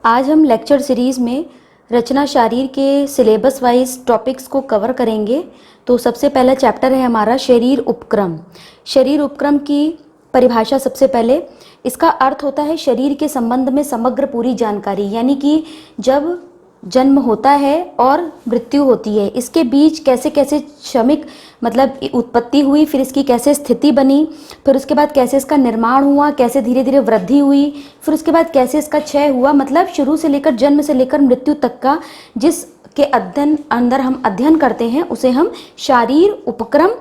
आज हम lecture series में रचना शारीर के सिलेबस वाइज टॉपिक्स को कवर करेंगे। तो सबसे पहला चैप्टर है हमारा शरीर उपक्रम। शरीर उपक्रम की परिभाषा सबसे पहले, इसका अर्थ होता है शरीर के संबंध में समग्र पूरी जानकारी, यानी कि जब जन्म होता है और मृत्यु होती है, इसके बीच कैसे कैसे क्षणिक मतलब उत्पत्ति हुई, फिर इसकी कैसे स्थिति बनी, फिर उसके बाद कैसे इसका निर्माण हुआ, कैसे धीरे धीरे वृद्धि हुई, फिर उसके बाद कैसे इसका क्षय हुआ, मतलब शुरू से लेकर जन्म से लेकर मृत्यु तक का जिसके अंदर हम अध्ययन करते हैं उसे हम शारीर उपक्रम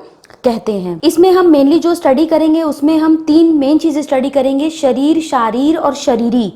कहते हैं। इसमें हम मेनली जो स्टडी करेंगे उसमें हम तीन मेन चीजें स्टडी करेंगे, शरीर, शारीर और शरीरी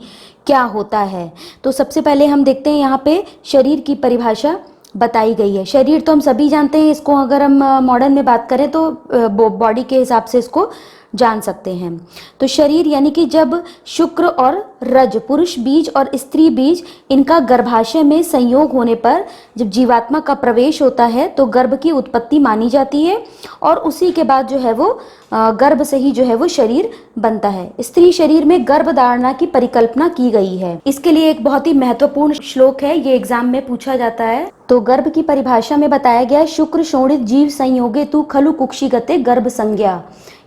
क्या होता है। तो सबसे पहले हम देखते हैं यहाँ पे शरीर की परिभाषा बताई गई है। शरीर तो हम सभी जानते हैं, इसको अगर हम मॉडर्न में बात करें तो बॉडी के हिसाब से इसको जान सकते हैं। तो शरीर यानी कि जब शुक्र और रज, पुरुष बीज और स्त्री बीज, इनका गर्भाशय में संयोग होने पर जब जीवात्मा का प्रवेश होता है तो गर्भ की उत्पत्ति मानी जाती है और उसी के बाद जो है वो गर्भ से ही जो है वो शरीर बनता है। स्त्री शरीर में गर्भ धारणा की परिकल्पना की गई है। इसके लिए एक बहुत ही महत्वपूर्ण श्लोक है, ये एग्जाम में पूछा जाता है। तो गर्भ की परिभाषा में बताया गया, शुक्र शोणित जीव संयोगे तू खलु कुक्षिगते गर्भ संज्ञा।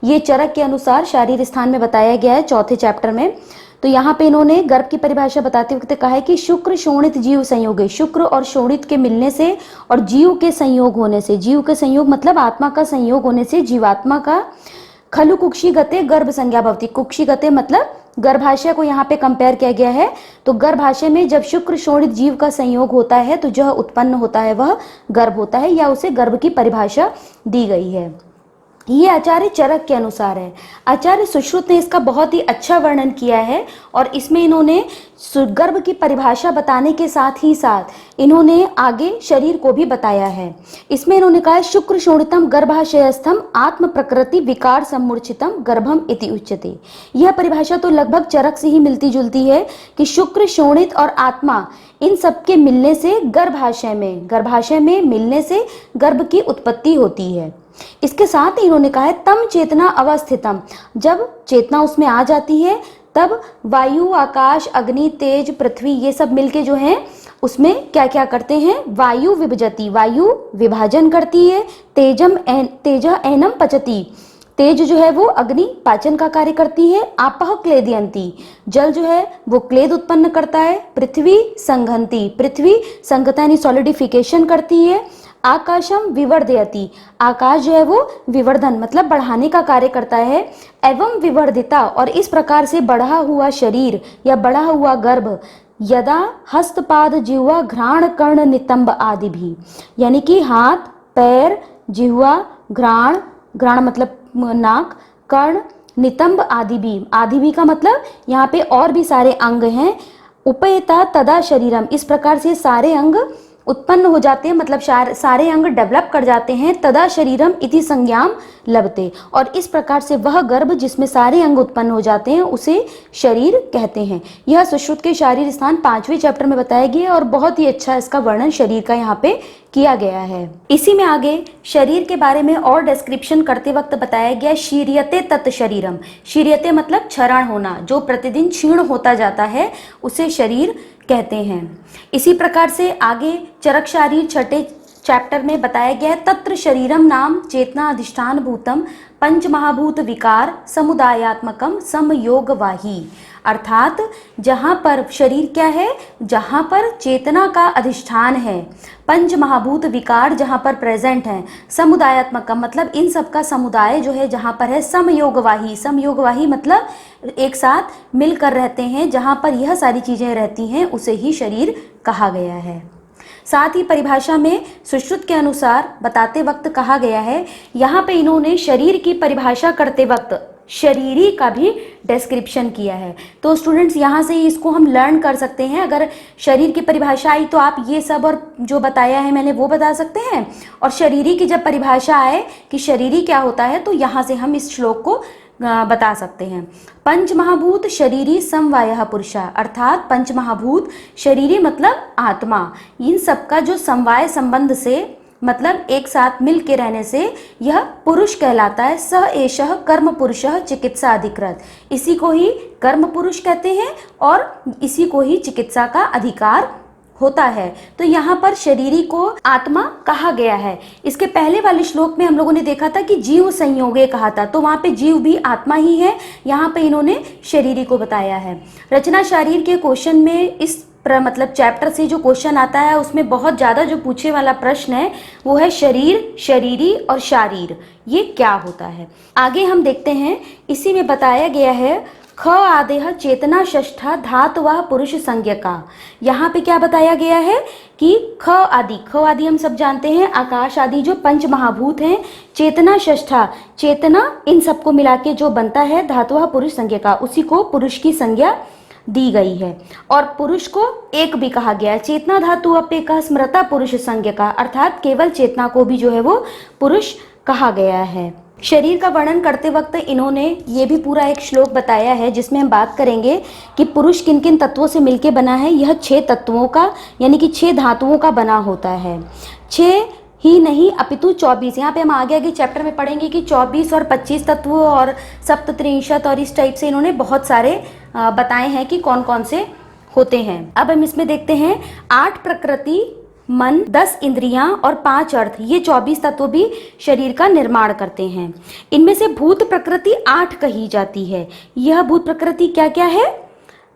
ये चरक के अनुसार शारीर स्थान में बताया गया है चौथे चैप्टर में। तो यहाँ पे इन्होंने गर्भ की परिभाषा बताते वक्त कहा है कि शुक्र शोणित जीव संयोगे, शुक्र और शोणित के मिलने से और जीव के संयोग होने से, जीव के संयोग मतलब आत्मा का संयोग होने से जीवात्मा का खलु कुक्षिगते गर्भ संज्ञा भवति। कुक्षिगते मतलब गर्भाशय को यहाँ पे कंपेयर किया गया है। तो गर्भाशय में जब शुक्र शोणित जीव का संयोग होता है तो जो उत्पन्न होता है वह गर्भ होता है, या उसे गर्भ की परिभाषा दी गई है। ये आचार्य चरक के अनुसार है। आचार्य सुश्रुत ने इसका बहुत ही अच्छा वर्णन किया है और इसमें इन्होंने गर्भ की परिभाषा बताने के साथ ही साथ इन्होंने आगे शरीर को भी बताया है। इसमें इन्होंने कहा है, शुक्र शोणितम गर्भाशयस्थम आत्म प्रकृति विकार सम्मूर्छितम गर्भम इति उच्यते। यह परिभाषा तो लगभग चरक से ही मिलती जुलती है कि शुक्र शोणित और आत्मा इन सबके मिलने से गर्भाशय में मिलने से गर्भ की उत्पत्ति होती है। इसके साथ ही इन्होंने कहा है, तम चेतना अवस्थितम, जब चेतना उसमें आ जाती है तब वायु, आकाश, अग्नि, तेज, पृथ्वी ये सब मिलके जो है उसमें क्या क्या करते हैं, वायु विभजति, वायु विभाजन करती है, तेज एनम पचती, तेज जो है वो अग्नि पाचन का कार्य करती है, आपह क्लेदयंती, जल जो है वो क्लेद उत्पन्न करता है, पृथ्वी संघंती, पृथ्वी संघता यानी सॉलिडिफिकेशन करती है, आकाशम विवर्धयति, आकाश जो है वो विवर्धन मतलब बढ़ाने का कार्य करता है, एवं विवर्धिता, और इस प्रकार से बढ़ा हुआ शरीर या बढ़ा हुआ गर्भ यदा हस्तपाद जिह्वा घ्राण कर्ण नितंब आदि भी, यानी कि हाथ, पैर, जिह्वा, घ्राण, घ्राण मतलब नाक, कर्ण, नितंब आदि भी का मतलब यहाँ पे और भी सारे अंग हैं, उपयता तदा शरीरम, इस प्रकार से सारे अंग उत्पन्न हो जाते हैं, मतलब सारे अंग डेवलप कर जाते हैं, तदा शरीरम इति संज्ञाम लभते, और इस प्रकार से वह गर्भ जिसमें सारे अंग उत्पन्न हो जाते हैं उसे शरीर कहते हैं। यह सुश्रुत के शारीर स्थान 5वें चैप्टर में बताया गया और बहुत ही अच्छा इसका वर्णन शरीर का यहाँ पे किया गया है। इसी में आगे शरीर के बारे में और डिस्क्रिप्शन करते वक्त बताया गया, शीर्यते तत् शरीरम, शीर्यते मतलब क्षरण होना, जो प्रतिदिन क्षीण होता जाता है उसे शरीर कहते हैं। इसी प्रकार से आगे चरक शारीर छठे चैप्टर में बताया गया है, तत्र शरीरम नाम चेतना अधिष्ठान भूतम पंच महाभूत विकार समुदायात्मकम समयोगवाही, अर्थात जहाँ पर शरीर क्या है, जहाँ पर चेतना का अधिष्ठान है, पंच महाभूत विकार जहाँ पर प्रेजेंट है, समुदायात्मकम मतलब इन सब का समुदाय जो है जहाँ पर है, समयोगवाही, समयोगवाही मतलब एक साथ मिलकर रहते हैं, जहाँ पर यह सारी चीजें रहती हैं उसे ही शरीर कहा गया है। साथ ही परिभाषा में सुश्रुत के अनुसार बताते वक्त कहा गया है, यहाँ पे इन्होंने शरीर की परिभाषा करते वक्त शरीरी का भी डिस्क्रिप्शन किया है। तो स्टूडेंट्स यहाँ से ही इसको हम लर्न कर सकते हैं, अगर शरीर की परिभाषा आई तो आप ये सब और जो बताया है मैंने वो बता सकते हैं, और शरीरी की जब परिभाषा आए कि शरीरी क्या होता है तो यहाँ से हम इस श्लोक को बता सकते हैं। पंच महाभूत शरीरी समवाय पुरुषा, अर्थात पंच महाभूत शरीरी मतलब आत्मा, इन सब का जो समवाय संबंध से मतलब एक साथ मिल के रहने से यह पुरुष कहलाता है। स एषः कर्म पुरुषः चिकित्सा अधिकृत, इसी को ही कर्म पुरुष कहते हैं और इसी को ही चिकित्सा का अधिकार होता है। तो यहाँ पर शरीरी को आत्मा कहा गया है। इसके पहले वाले श्लोक में हम लोगों ने देखा था कि जीव संयोगे कहा था, तो वहाँ पे जीव भी आत्मा ही है, यहाँ पे इन्होंने शरीरी को बताया है। रचना शारीर के क्वेश्चन में इस मतलब चैप्टर से जो क्वेश्चन आता है उसमें बहुत ज़्यादा जो पूछे वाला प्रश्न है वो है शरीर, शरीरी और शारीर, ये क्या होता है। आगे हम देखते हैं, इसी में बताया गया है ख आदेह चेतना षष्ठा धातुवः पुरुष संज्ञका। यहाँ पे क्या बताया गया है कि ख आदि हम सब जानते हैं, आकाश आदि जो पंच महाभूत हैं, चेतना षष्ठा, चेतना इन सबको मिला के जो बनता है धातुवः पुरुष संज्ञका, उसी को पुरुष की संज्ञा दी गई है। और पुरुष को एक भी कहा गया है, चेतना धातु अपेका स्मृता पुरुष संज्ञका, अर्थात केवल चेतना को भी जो है वो पुरुष कहा गया है। शरीर का वर्णन करते वक्त इन्होंने ये भी पूरा एक श्लोक बताया है जिसमें हम बात करेंगे कि पुरुष किन किन तत्वों से मिलके बना है। यह 6 तत्वों का यानी कि 6 धातुओं का बना होता है। 6 ही नहीं अपितु 24, यहाँ पे हम आगे चैप्टर में पढ़ेंगे कि 24 और 25 तत्व और सप्तत्रिंशत और इस टाइप से इन्होंने बहुत सारे बताए हैं कि कौन कौन से होते हैं। अब हम इसमें देखते हैं 8 प्रकृति, मन, 10 इंद्रियां और 5 अर्थ, ये 24 तत्व भी शरीर का निर्माण करते हैं। इनमें से भूत प्रकृति 8 कही जाती है। यह भूत प्रकृति क्या क्या है?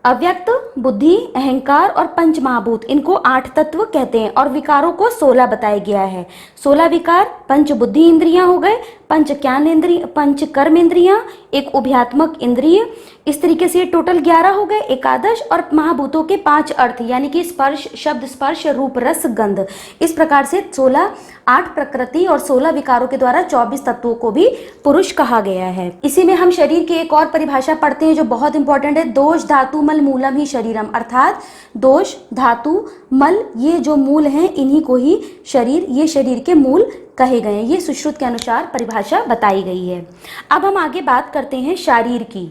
अव्यक्त, बुद्धि, अहंकार और पंच महाभूत, इनको 8 तत्व कहते हैं। और विकारों को 16 बताया गया है। 16 विकार, पंच बुद्धि इंद्रियां हो गए, पंच ज्ञान इंद्रिय, पंच कर्म इंद्रियां, एक उभयात्मक इंद्रिय, इस तरीके से टोटल 11 हो गए, एकादश, और महाभूतों के 5 अर्थ यानी कि स्पर्श, शब्द स्पर्श, रूप, रस, गंध, इस प्रकार से 16, 8 प्रकृति और 16 विकारों के द्वारा 24 तत्वों को भी पुरुष कहा गया है। इसी में हम शरीर की एक और परिभाषा पढ़ते हैं जो बहुत इंपॉर्टेंट है, दोष धातु मल मूलम ही शरीरम, अर्थात दोष, धातु, मल, ये जो मूल हैं इन्हीं को ही शरीर, ये शरीर के मूल कहे गए हैं। ये सुश्रुत के अनुसार परिभाषा बताई गई है। अब हम आगे बात करते हैं शारीर की।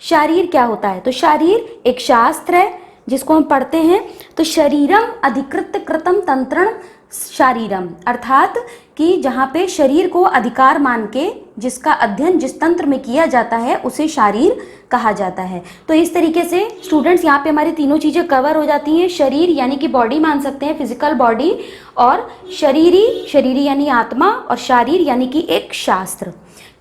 शारीर क्या होता है? तो शारीर एक शास्त्र है जिसको हम पढ़ते हैं। तो शरीरम अधिकृत कृतम तंत्रण शारीरम, अर्थात कि जहाँ पे शरीर को अधिकार मान के जिसका अध्ययन जिस तंत्र में किया जाता है उसे शारीर कहा जाता है। तो इस तरीके से स्टूडेंट्स यहाँ पे हमारी तीनों चीज़ें कवर हो जाती हैं। शरीर यानी कि बॉडी मान सकते हैं, फिजिकल बॉडी, और शरीरी यानी आत्मा, और शारीर यानी कि एक शास्त्र।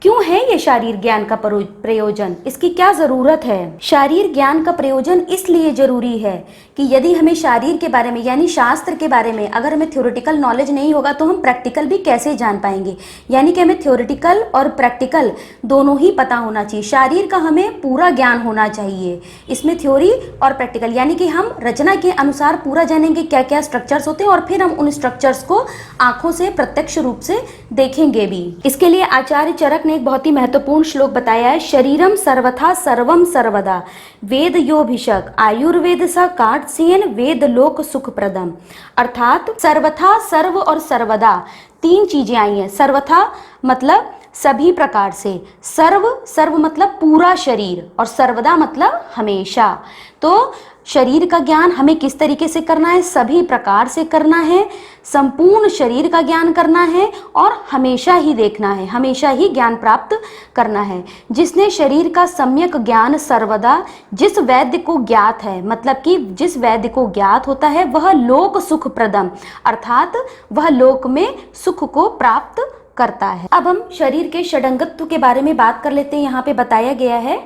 क्यों है ये शारीर ज्ञान का प्रयोजन, इसकी क्या जरूरत है? शारीर ज्ञान का प्रयोजन इसलिए जरूरी है कि यदि हमें शारीर के बारे में यानी शास्त्र के बारे में अगर हमें थ्योरेटिकल नॉलेज नहीं होगा तो हम प्रैक्टिकल भी कैसे जान पाएंगे। यानी कि हमें थ्योरेटिकल और प्रैक्टिकल दोनों ही पता होना चाहिए। शारीर का हमें पूरा ज्ञान होना चाहिए, इसमें थ्योरी और प्रैक्टिकल, यानी कि हम रचना के अनुसार पूरा जानेंगे क्या क्या स्ट्रक्चर्स होते हैं और फिर हम उन स्ट्रक्चर्स को आंखों से प्रत्यक्ष रूप से देखेंगे भी। इसके लिए आचार्य चरक ने एक बहुत ही महत्वपूर्ण श्लोक बताया है, शरीरम सर्वथा सर्वम सर्वदा वेद योभिषक आयुर्वेद स काटसेन वेद लोक सुख प्रदम, अर्थात सर्वथा, सर्व और सर्वदा 3 चीजें आई हैं। सर्वथा मतलब सभी प्रकार से, सर्व मतलब पूरा शरीर, और सर्वदा मतलब हमेशा। तो शरीर का ज्ञान हमें किस तरीके से करना है? सभी प्रकार से करना है, संपूर्ण शरीर का ज्ञान करना है और हमेशा ही देखना है, हमेशा ही ज्ञान प्राप्त करना है। जिसने शरीर का सम्यक ज्ञान सर्वदा जिस वैद्य को ज्ञात है, मतलब कि जिस वैद्य को ज्ञात होता है वह लोक सुख प्रदम, अर्थात वह लोक में सुख को प्राप्त करता है। अब हम शरीर के षडंगत्व के बारे में बात कर लेते हैं। यहाँ पे बताया गया है,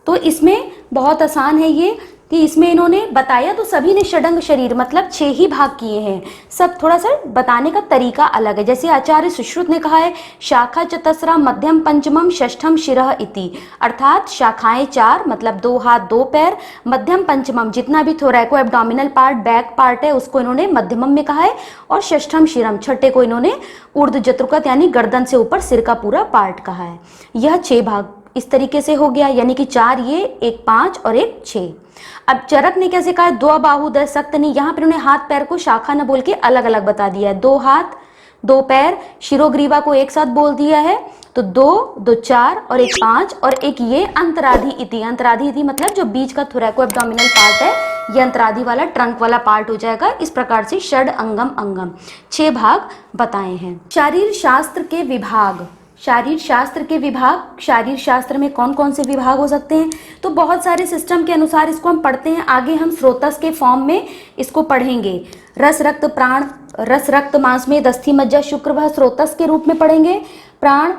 तो इसमें बहुत आसान है ये कि इसमें इन्होंने बताया तो सभी ने षडंग शरीर मतलब 6 ही भाग किए हैं, सब थोड़ा सा बताने का तरीका अलग है। जैसे आचार्य सुश्रुत ने कहा है शाखा चतस्रा मध्यम पंचमम षष्ठम शिरः इति, अर्थात शाखाएं 4 मतलब 2 हाथ 2 पैर, मध्यम पंचमम जितना भी थोरैको एब्डोमिनल पार्ट बैक पार्ट है उसको इन्होंने मध्यमम में कहा है, और षष्ठम शिरम छठे को इन्होंने ऊर्ध्व जत्रुकत यानी गर्दन से ऊपर सिर का पूरा पार्ट कहा है। यह 6 भाग इस तरीके से हो गया, यानी कि 4 ये, एक 5 और एक 6। अब चरक ने कैसे कहा 2 बाहु 10 सक्त नहीं, यहाँ पर उन्होंने हाथ पैर को शाखा न बोल के अलग अलग बता दिया है। 2 हाथ 2 पैर, शिरोग्रीवा को एक साथ बोल दिया है तो 2, 2 4 और एक 5 और एक ये अंतराधि इति। अंतराधि इति मतलब जो बीच का थोरैको एब्डोमिनल पार्ट है, ये अंतराधि वाला ट्रंक वाला पार्ट हो जाएगा। इस प्रकार से षड अंगम अंगम 6 भाग बताए हैं। शारीर शास्त्र के विभाग, शारीर शास्त्र के विभाग, शारीर शास्त्र में कौन कौन से विभाग हो सकते हैं? तो बहुत सारे सिस्टम के अनुसार इसको हम पढ़ते हैं। आगे हम स्रोतस के फॉर्म में इसको पढ़ेंगे। रस रक्त प्राण, रस रक्त मांसमेद अस्थि मज्जा शुक्र वह स्रोतस के रूप में पढ़ेंगे। प्राण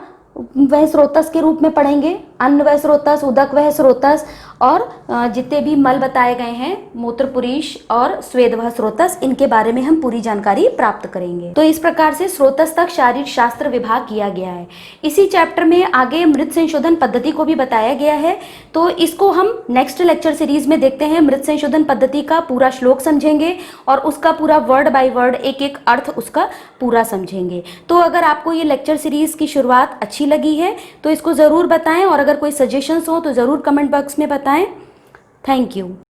वह स्रोतस के रूप में पढ़ेंगे। अन्न वह स्रोतस, उदक वह स्रोतस और जितने भी मल बताए गए हैं मूत्र पुरीष और स्वेद वह स्रोतस, इनके बारे में हम पूरी जानकारी प्राप्त करेंगे। तो इस प्रकार से स्रोतस तक शारीर शास्त्र विभाग किया गया है। इसी चैप्टर में आगे मृत संशोधन पद्धति को भी बताया गया है, तो इसको हम नेक्स्ट लेक्चर सीरीज में देखते हैं। मृत संशोधन पद्धति का पूरा श्लोक समझेंगे और उसका पूरा वर्ड बाय वर्ड एक एक अर्थ उसका पूरा समझेंगे। तो अगर आपको ये लेक्चर सीरीज की शुरुआत अच्छी लगी है तो इसको ज़रूर बताएं और अगर कोई सजेशंस हो तो ज़रूर कमेंट बॉक्स में बताएं। Thank you.